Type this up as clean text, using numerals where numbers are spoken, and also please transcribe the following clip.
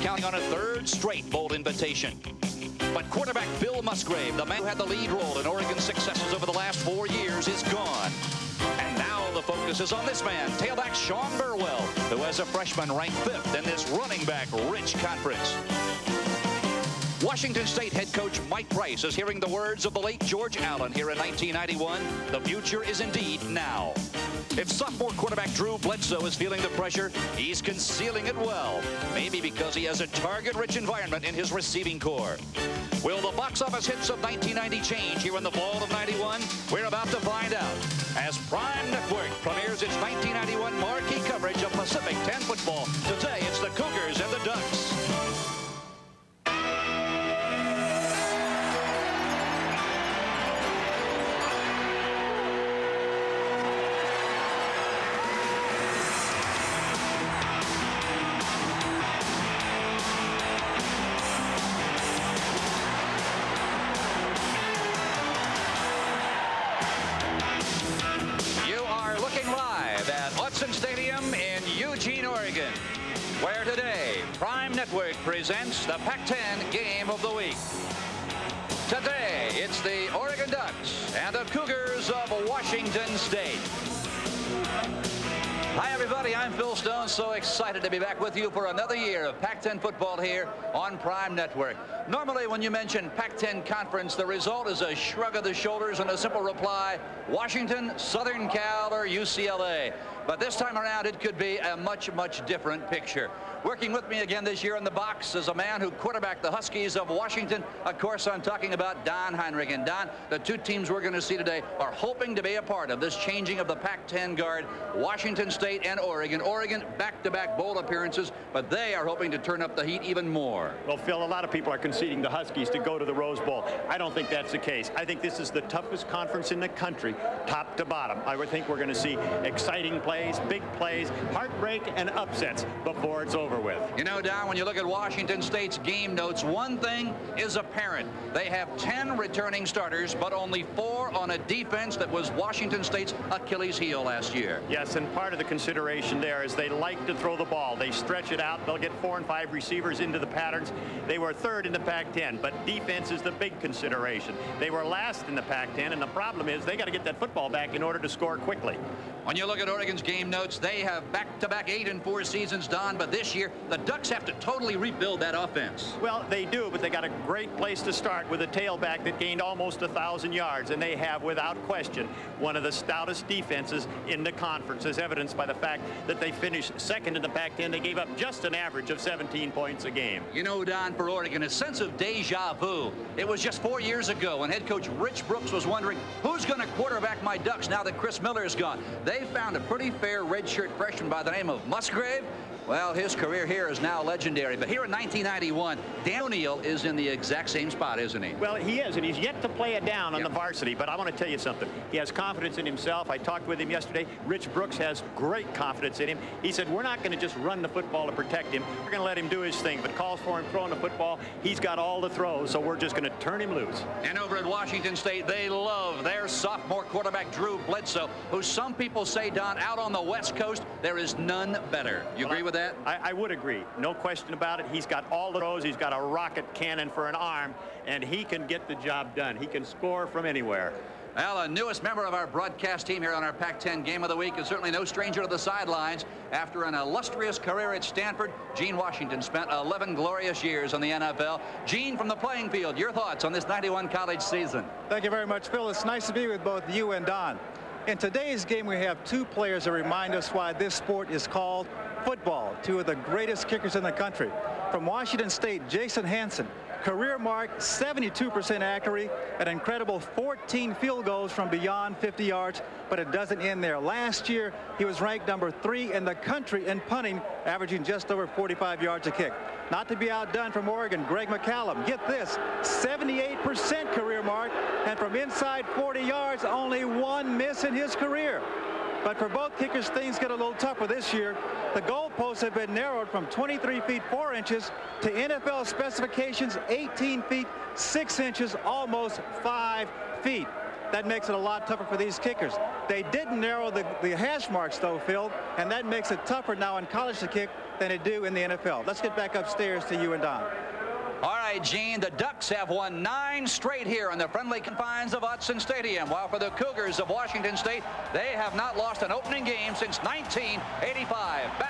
counting on a third straight bowl invitation. But quarterback Bill Musgrave, the man who had the lead role in Oregon's successes over the last 4 years, is gone. And now the focus is on this man, tailback Sean Burwell, who as a freshman ranked 5th in this running back-rich conference. Washington State head coach Mike Price is hearing the words of the late George Allen here in 1991. The future is indeed now. If sophomore quarterback Drew Bledsoe is feeling the pressure, he's concealing it well. Maybe because he has a target-rich environment in his receiving corps. Will the box office hits of 1990 change here in the fall of '91? We're about to find out as Prime Network premieres its 1991 marquee coverage of Pacific 10 football. Today, it's the Cougars and the Ducks. Autzen Stadium in Eugene, Oregon, where today Prime Network presents the Pac-10 Game of the Week. Today, it's the Oregon Ducks and the Cougars of Washington State. Hi, everybody. I'm Phil Stone. So excited to be back with you for another year of Pac-10 football here on Prime Network. Normally, when you mention Pac-10 Conference, the result is a shrug of the shoulders and a simple reply, Washington, Southern Cal, or UCLA. But this time around, it could be a much, much different picture. Working with me again this year in the box is a man who quarterbacked the Huskies of Washington. Of course, I'm talking about Don Heinrich. And Don, the two teams we're going to see today are hoping to be a part of this changing of the Pac-10 guard, Washington State and Oregon. Oregon, back-to-back bowl appearances, but they are hoping to turn up the heat even more. Well, Phil, a lot of people are conceding the Huskies to go to the Rose Bowl. I don't think that's the case. I think this is the toughest conference in the country, top to bottom. I would think we're going to see exciting plays, big plays, heartbreak, and upsets before it's over with. You know, Don, when you look at Washington State's game notes, one thing is apparent. They have 10 returning starters, but only 4 on a defense that was Washington State's Achilles heel last year. Yes, and part of the consideration there is they like to throw the ball. They stretch it out. They'll get 4 and 5 receivers into the patterns. They were 3rd in the Pac-10, but defense is the big consideration. They were last in the Pac-10, and the problem is they got to get that football back in order to score quickly. When you look at Oregon's game notes, they have back-to-back 8 and 4 seasons, Don, but this year the Ducks have to totally rebuild that offense. Well, they do, but they got a great place to start with a tailback that gained almost 1,000 yards, and they have, without question, one of the stoutest defenses in the conference, as evidenced by the fact that they finished 2nd in the Pac-10. They gave up just an average of 17 points a game. You know, Don, for Oregon, a sense of deja vu. It was just 4 years ago when head coach Rich Brooks was wondering, who's going to quarterback my Ducks now that Chris Miller is gone? They found a pretty fair redshirt freshman by the name of Musgrave. Well, his career here is now legendary. But here in 1991, Dan O'Neill is in the exact same spot, isn't he? Well, he is, and he's yet to play it down on the varsity. But I want to tell you something. He has confidence in himself. I talked with him yesterday. Rich Brooks has great confidence in him. He said, we're not going to just run the football to protect him. We're going to let him do his thing. But calls for him throwing the football. He's got all the throws, so we're just going to turn him loose. And over at Washington State, they love their sophomore quarterback, Drew Bledsoe, who some people say, Don, out on the West Coast, there is none better. You agree with that? I would agree. No question about it. He's got all the throws. He's got a rocket cannon for an arm, and he can get the job done. He can score from anywhere. Well, the newest member of our broadcast team here on our Pac-10 Game of the Week is certainly no stranger to the sidelines. After an illustrious career at Stanford, Gene Washington spent 11 glorious years in the NFL. Gene, from the playing field, your thoughts on this 91 college season? Thank you very much, Phil. It's nice to be with both you and Don. In today's game, we have 2 players that remind us why this sport is called football. 2 of the greatest kickers in the country. From Washington State, Jason Hansen, career mark 72% accuracy, an incredible 14 field goals from beyond 50 yards, but it doesn't end there. Last year, he was ranked number 3 in the country in punting, averaging just over 45 yards a kick. Not to be outdone from Oregon, Greg McCallum, get this, 78% career mark, and from inside 40 yards, only 1 miss in his career. But for both kickers, things get a little tougher this year. The goalposts have been narrowed from 23 feet 4 inches to NFL specifications 18 feet 6 inches, almost 5 feet. That makes it a lot tougher for these kickers. They didn't narrow the hash marks, though, Phil, and that makes it tougher now in college to kick than they do in the NFL. Let's get back upstairs to you and Don. All right, Gene, the Ducks have won 9 straight here on the friendly confines of Autzen Stadium, while for the Cougars of Washington State, they have not lost an opening game since 1985. Back